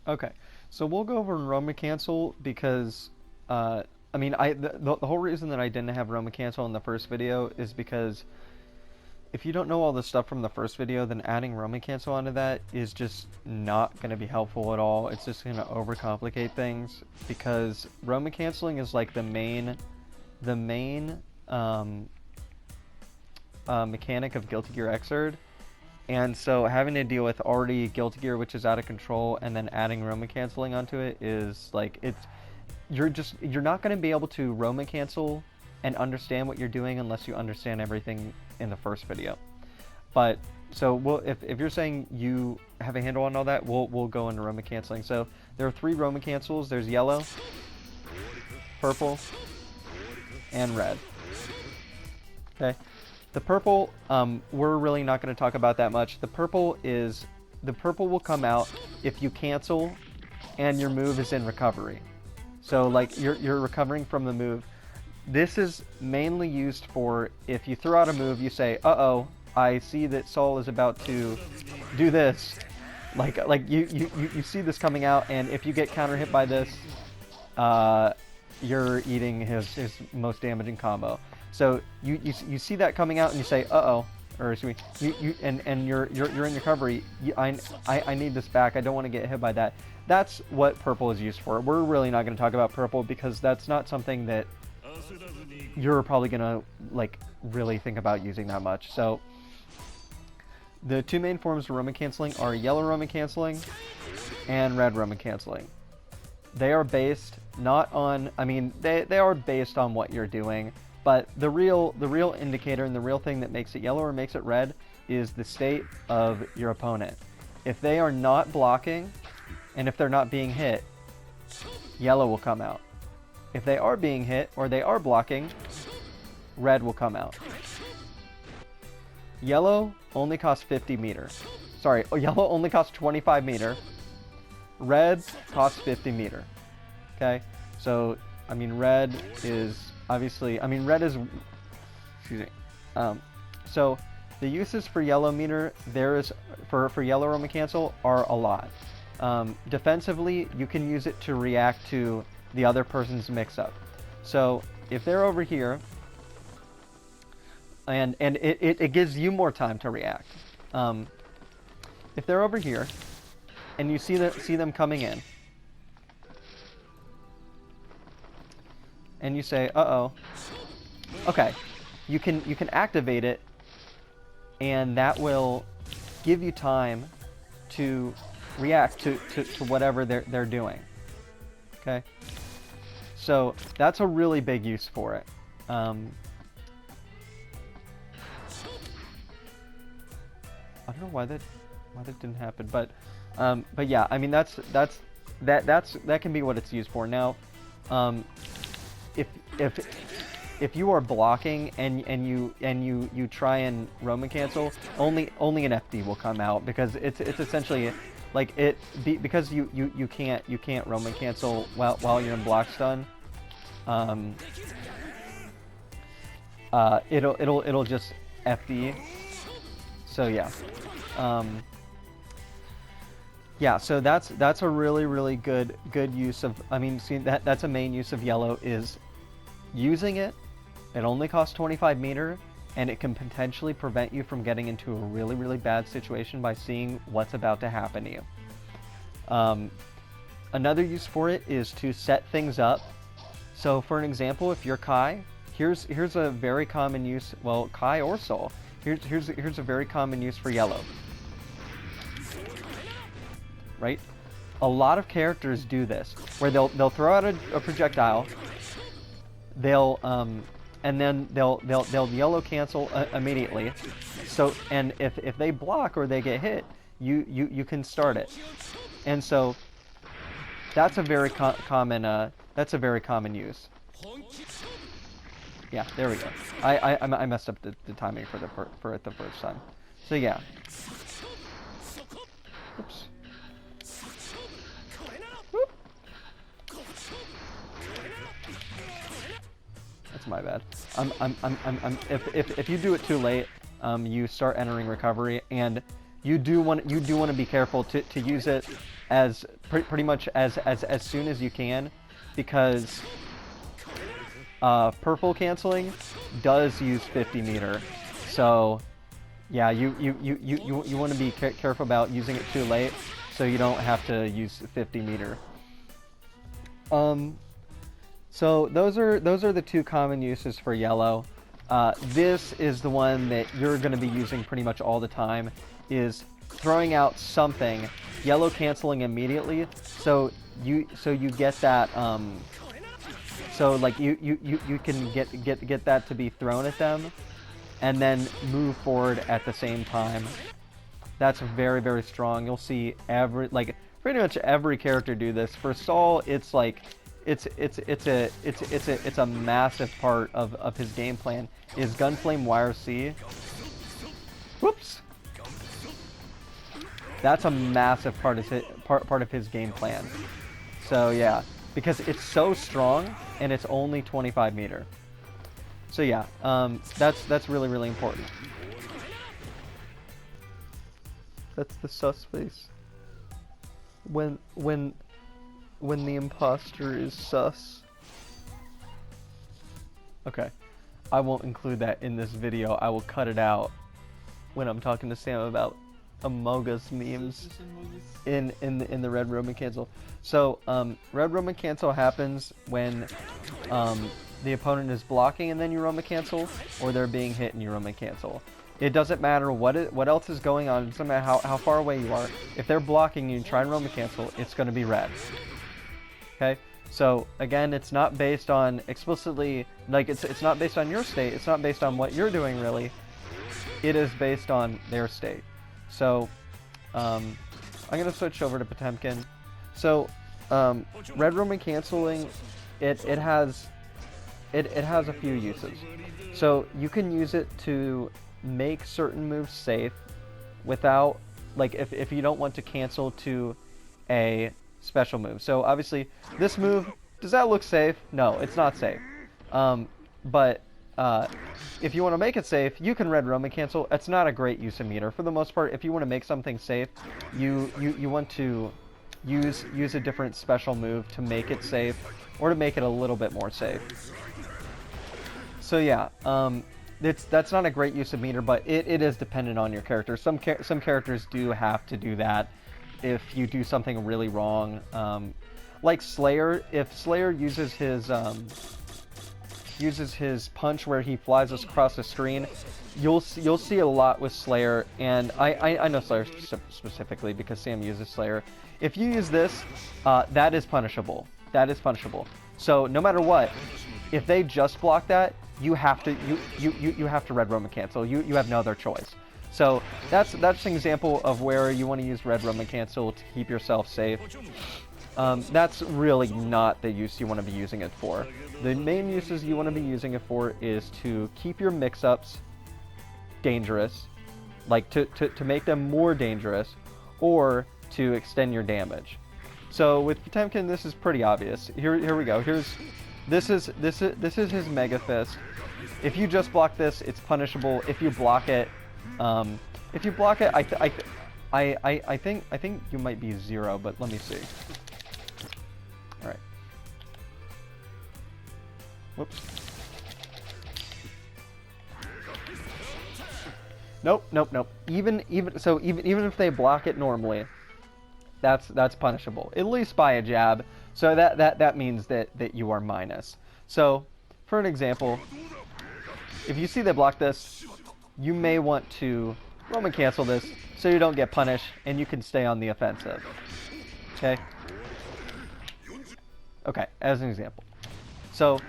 Okay, so we'll go over Roma cancel because, I mean, the whole reason that I didn't have Roma cancel in the first video is because if you don't know all the stuff from the first video, then adding Roma cancel onto that is just not going to be helpful at all. It's just going to overcomplicate things because Roma canceling is like the main mechanic of Guilty Gear Xrd. And so having to deal with already Guilty Gear, which is out of control, and then adding Roma canceling onto it is like you're not going to be able to Roma cancel and understand what you're doing unless you understand everything in the first video. But so if you're saying you have a handle on all that, we'll go into Roma canceling. So there are 3 Roma cancels. There's yellow, purple, and red. Okay. The purple, we're really not going to talk about that much. The purple will come out if you cancel and your move is in recovery. So like you're recovering from the move. This is mainly used for if you throw out a move, you say, uh-oh, I see that Saul is about to do this. Like you see this coming out, and if you get counter hit by this, you're eating his most damaging combo. So you see that coming out and you say, uh-oh, or excuse me, you're in recovery. I need this back. I don't want to get hit by that. That's what purple is used for. We're really not going to talk about purple because that's not something that you're probably going to like really think about using that much. So the 2 main forms of Roma canceling are yellow Roma canceling and red Roma canceling. They are based not on, I mean, they are based on what you're doing. But the real indicator and the real thing that makes it yellow or makes it red is the state of your opponent. If they are not blocking, and if they're not being hit, yellow will come out. If they are being hit or they are blocking, red will come out. Yellow only costs 50 meter. Sorry, yellow only costs 25 meter. Red costs 50 meter. Okay, so I mean red is obviously, I mean red is, excuse me. So the uses for yellow meter there is for yellow Roma cancel are a lot. Defensively, you can use it to react to the other person's mix-up. So if they're over here, and it gives you more time to react. If they're over here, and you see them coming in, and you say, uh-oh, okay, you can activate it, and that will give you time to react to whatever they're doing. Okay, so that's a really big use for it. I don't know why that didn't happen, but yeah, I mean that can be what it's used for. Now, if you are blocking and you try and Roma cancel, only an FD will come out because it's essentially like because you can't Roma cancel while you're in block stun. It'll just FD. So yeah. Yeah, so that's a really good use of, I mean, see that's a main use of yellow is using it. It only costs 25 meter, and it can potentially prevent you from getting into a really bad situation by seeing what's about to happen to you. Another use for it is to set things up. So for an example, if you're Kai, here's a very common use, well, Kai or Soul. Here's a very common use for yellow. Right? A lot of characters do this, where they'll throw out a projectile, and then they'll yellow cancel immediately. So, and if they block or they get hit, you can start it. And so that's a very common use. Yeah, there we go. I messed up the timing for it the first time. So yeah. Oops. Whoop. That's my bad. If you do it too late, you start entering recovery, and you do want to be careful to use it as pretty much as soon as you can, because purple canceling does use 50 meter. So yeah, you want to be careful about using it too late, so you don't have to use 50 meter. So those are the two common uses for yellow. This is the one that you're going to be using pretty much all the time, is throwing out something, yellow canceling immediately, so you get that, so like you can get that to be thrown at them, and then move forward at the same time. That's very, very strong. You'll see pretty much every character do this. For Saul, it's like it's a massive part of his game plan is Gunflame YRC. Whoops. That's a massive part of his game plan. So yeah, because it's so strong and it's only 25 meter. So yeah, that's really, really important. That's the sus face. When the imposter is sus. Okay, I won't include that in this video. I will cut it out when I'm talking to Sam about Among Us memes in the Red Roman cancel. So Red Roman cancel happens when the opponent is blocking and then you Roman cancel, or they're being hit and you Roman cancel. It doesn't matter what else is going on. It doesn't matter how far away you are. If they're blocking you and try and Roman cancel, it's going to be red. Okay, so again, it's not based on explicitly, like it's not based on your state. It's not based on what you're doing really. It is based on their state. So I'm gonna switch over to Potemkin. So Red Roman canceling, it has a few uses. So you can use it to make certain moves safe without, like, if you don't want to cancel to a special move. So obviously this move, does that look safe? No, it's not safe. But if you want to make it safe, you can Red Roman cancel. It's not a great use of meter. For the most part, if you want to make something safe, you want to use a different special move to make it safe, or to make it a little bit more safe. So yeah, that's not a great use of meter, but it is dependent on your character. Some characters do have to do that if you do something really wrong. Like Slayer, if Slayer uses his punch where he flies us across the screen, you'll see a lot with Slayer, and I know Slayer specifically because Sam uses Slayer. If you use this, that is punishable. That is punishable. So no matter what, if they just block that, you have to Red Roman cancel. You have no other choice. So that's an example of where you want to use Red Roman cancel to keep yourself safe. That's really not the use you want to be using it for. The main uses you want to be using it for is to keep your mix-ups dangerous, like to make them more dangerous, or to extend your damage. So with Potemkin, this is pretty obvious. Here we go. This is his Mega Fist. If you just block this, it's punishable. If you block it, I think you might be 0, but let me see. All right. Whoops. Nope. Even if they block it normally, that's punishable, at least by a jab. So that means that you are minus. So for an example, if you see they block this, you may want to Roman cancel this so you don't get punished and you can stay on the offensive. Okay, as an example. So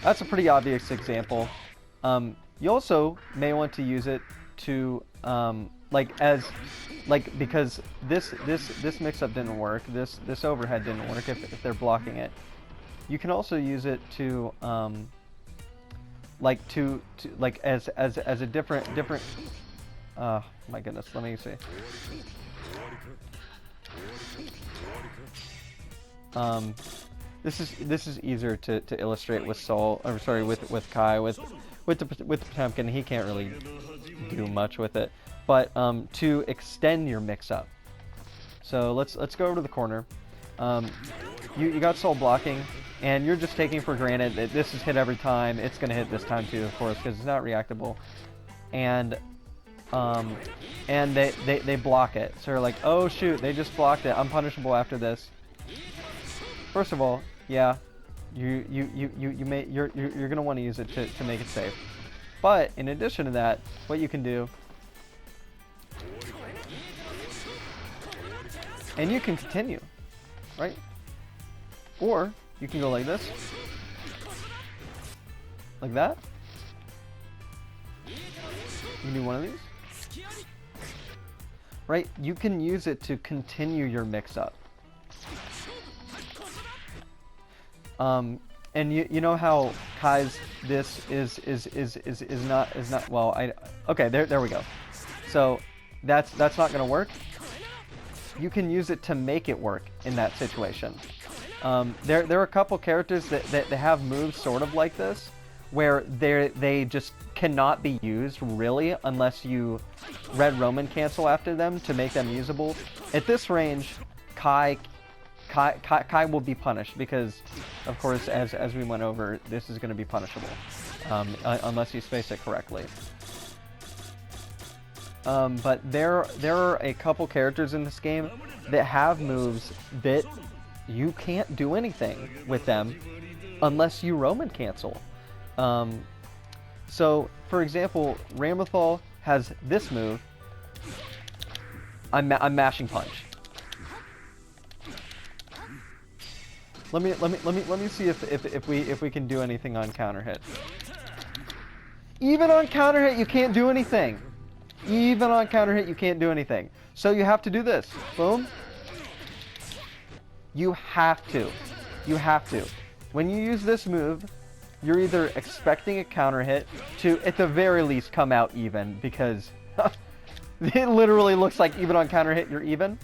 that's a pretty obvious example. You also may want to use it to because this mix-up didn't work, this overhead didn't work if they're blocking it. You can also use it to as a different my goodness, let me see. This is easier to illustrate with Saul, or sorry, with Kai, with Potemkin. He can't really do much with it, but to extend your mix-up. So let's go over to the corner. You got soul blocking, and you're just taking for granted that this is hit every time. It's gonna hit this time too, of course, because it's not reactable. And they block it. So you're like, oh shoot, they just blocked it. I'm punishable after this. First of all, yeah, you're gonna want to use it to make it safe. But in addition to that, what you can do, and you can continue, right? Or you can go like this, like that. You can do one of these, right? You can use it to continue your mix-up. And you know how Kai's this is not well. Okay, there we go. So that's not gonna work. You can use it to make it work in that situation. There are a couple characters that have moves sort of like this, where they just cannot be used really unless you red Roman cancel after them to make them usable. At this range, Kai will be punished because, of course, as we went over, this is going to be punishable unless you space it correctly. But there are a couple characters in this game that have moves that you can't do anything with them unless you Roman cancel. So, for example, Ramlethal has this move. I'm mashing punch. Let me see if we can do anything on counter hit. Even on counter hit, you can't do anything. Even on counter hit, you can't do anything. So you have to do this. Boom. You have to. You have to. When you use this move, you're either expecting a counter hit to, at the very least, come out even, because it literally looks like even on counter hit, you're even.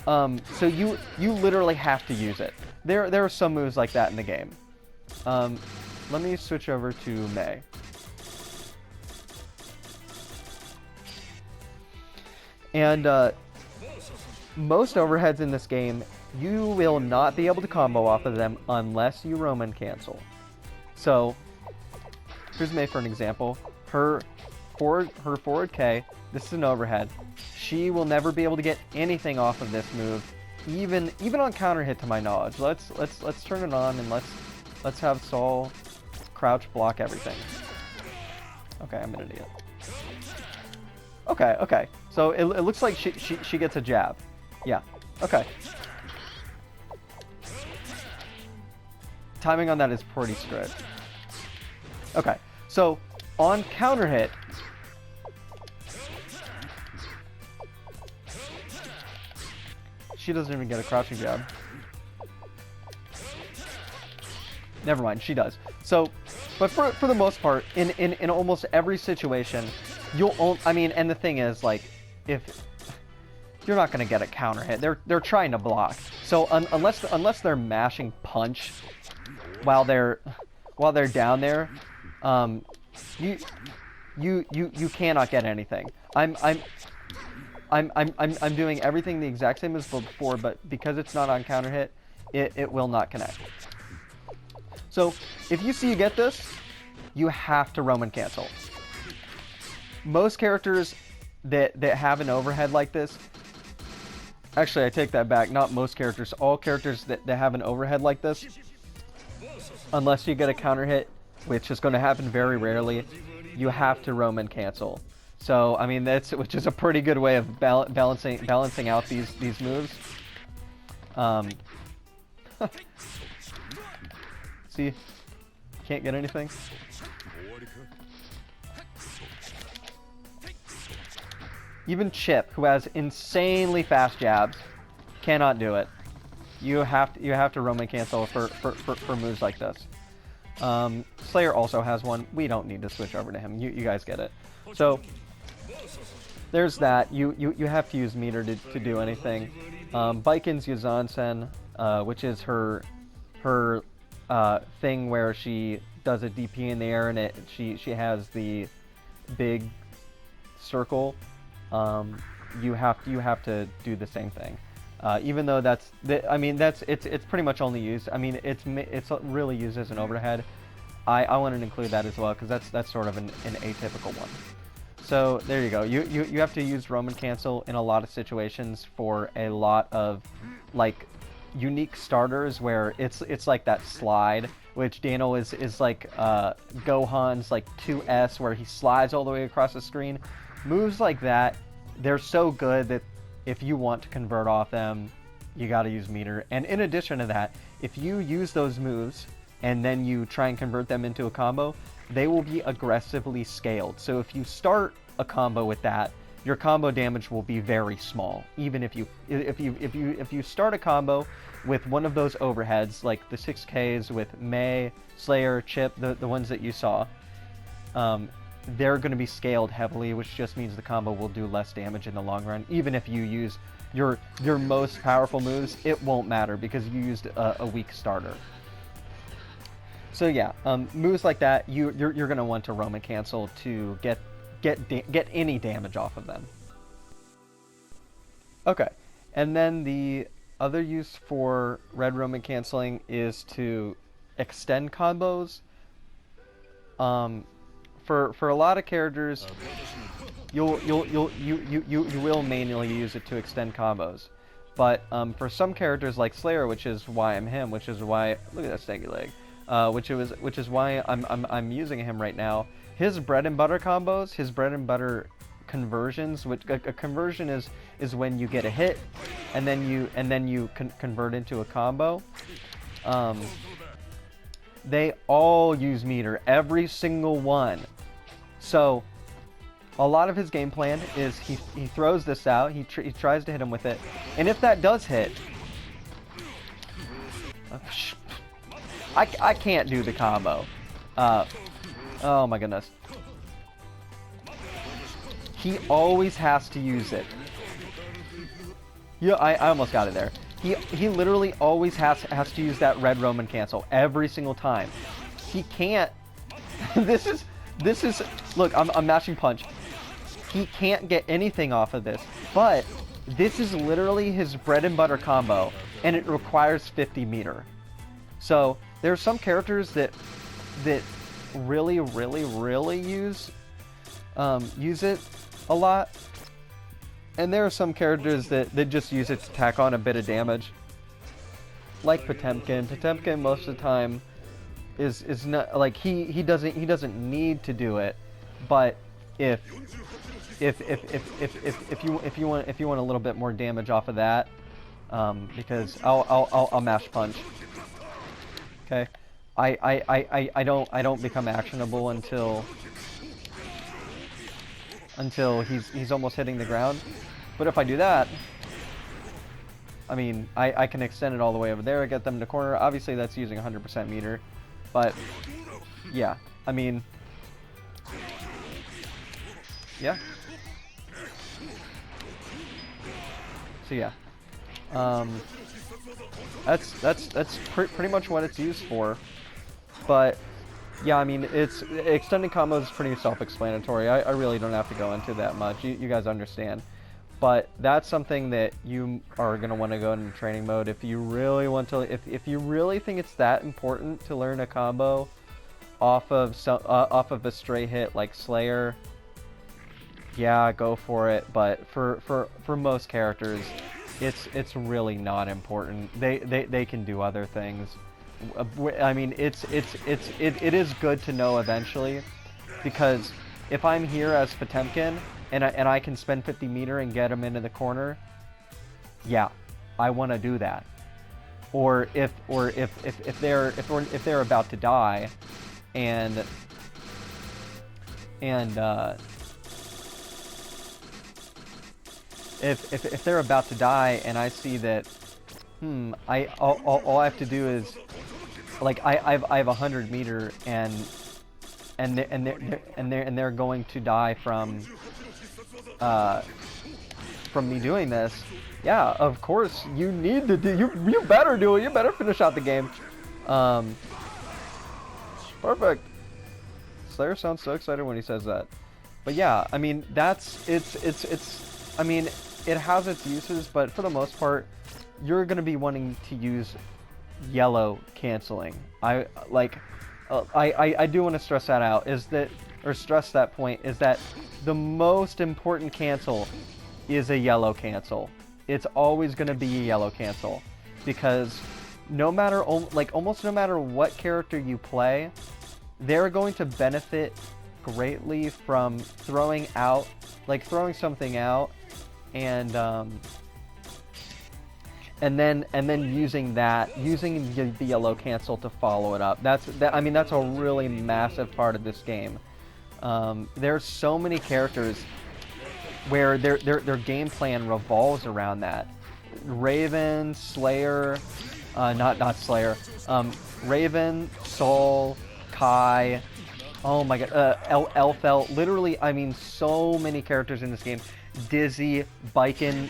So you literally have to use it. There are some moves like that in the game. Let me switch over to Mei. And most overheads in this game, you will not be able to combo off of them unless you Roman cancel. So here's Mei for an example. Her forward K, this is an overhead. She will never be able to get anything off of this move, even on counter hit, to my knowledge. Let's turn it on and let's have Saul crouch block everything. Okay, I'm an idiot. Okay. So it looks like she gets a jab. Yeah. Okay. Timing on that is pretty strict. Okay. So on counter hit, she doesn't even get a crouching jab. Never mind, she does. So, but for the most part, in almost every situation, and the thing is, like, if you're not gonna get a counter hit, they're trying to block. So unless they're mashing punch while they're down there, you cannot get anything. I'm doing everything the exact same as before, but because it's not on counter hit, it will not connect. So if you see you get this, you have to Roman cancel. Most characters that have an overhead like this, actually I take that back, not most characters, all characters that have an overhead like this, unless you get a counter hit, which is going to happen very rarely, you have to Roman cancel. So, I mean, which is a pretty good way of balancing out these moves. See, can't get anything. Even Chip, who has insanely fast jabs, cannot do it. You have to Roman cancel for moves like this. Slayer also has one. We don't need to switch over to him. You guys get it. So there's that. You have to use meter to do anything. Baiken's Yazansen, which is her thing where she does a DP in the air and she has the big circle. you have to do the same thing. Even though it's pretty much only used. I mean, it's really used as an overhead. I wanted to include that as well because that's sort of an atypical one. So there you go. You have to use Roman cancel in a lot of situations for a lot of like unique starters where it's like that slide, which Daniel is like Gohan's like 2S where he slides all the way across the screen. Moves like that, they're so good that if you want to convert off them, you got to use meter. And in addition to that, if you use those moves and then you try and convert them into a combo, they will be aggressively scaled. So if you start a combo with that, your combo damage will be very small. Even if you start a combo with one of those overheads, like the 6Ks with Mei, Slayer, Chip, the ones that you saw, they're going to be scaled heavily, which just means the combo will do less damage in the long run. Even if you use your most powerful moves, it won't matter because you used a weak starter. So yeah, moves like that, you're going to want to Roman cancel to get any damage off of them. Okay, and then the other use for red Roman canceling is to extend combos. For a lot of characters, you will manually use it to extend combos, but for some characters like Slayer, which is why I'm him, which is why look at that stanky leg, which is why I'm using him right now. His bread and butter combos, his bread and butter conversions, which a conversion is when you get a hit and then you convert into a combo. They all use meter, every single one. So a lot of his game plan is he throws this out, he tries to hit him with it, and if that does hit, I can't do the combo. Oh my goodness. He always has to use it. Yeah, I almost got it there. He literally always has to use that red Roman cancel every single time. He can't. This is look, I'm mashing punch. He can't get anything off of this, but this is literally his bread and butter combo, and it requires 50 meter. So there are some characters that really use it a lot, and there are some characters that just use it to tack on a bit of damage, like Potemkin. Potemkin most of the time is not like he doesn't need to do it, but if you want a little bit more damage off of that, because I'll mash punch. Okay, I don't become actionable until he's almost hitting the ground. But if I do that, I mean, I can extend it all the way over there, get them to corner. Obviously, that's using 100% meter. But, yeah, I mean, yeah. So, yeah. That's pretty much what it's used for. But, yeah, I mean, extending combos is pretty self-explanatory. I really don't have to go into that much. You guys understand. But that's something that you are going to want to go into training mode if you really want to. If you really think it's that important to learn a combo off of a stray hit like Slayer, yeah, go for it. But for most characters, it's really not important. They can do other things. I mean, it is good to know eventually, because if I'm here as Potemkin and I can spend 50 meter and get him into the corner, yeah, I want to do that. Or if they're about to die, and if they're about to die and I see that, all I have to do is, like, I have 100 meter and they're going to die from me doing this. Yeah, of course you need to do. You better do it. You better finish out the game. Perfect. Slayer sounds so excited when he says that. But yeah, I mean, it's I mean, it has its uses, but for the most part, you're gonna be wanting to use yellow canceling. I do want to stress that out, is that, or stress that point, is that the most important cancel is a yellow cancel. It's always going to be a yellow cancel, because no matter, like, almost no matter what character you play, they're going to benefit greatly from throwing something out, and then using the yellow cancel to follow it up. I mean, that's a really massive part of this game. There's so many characters where their game plan revolves around that. Raven, Slayer, not Slayer. Raven, Soul, Kai. Oh my god, Elfel. Literally, I mean, so many characters in this game. Dizzy, Biken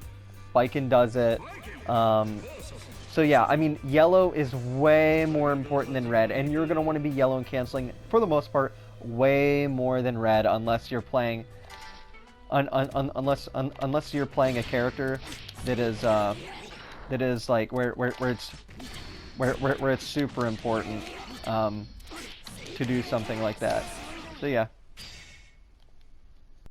does it. So yeah, I mean, yellow is way more important than red, and you're gonna want to be yellow and canceling for the most part way more than red, unless you're playing, unless you're playing a character that is like where it's super important to do something like that. So yeah.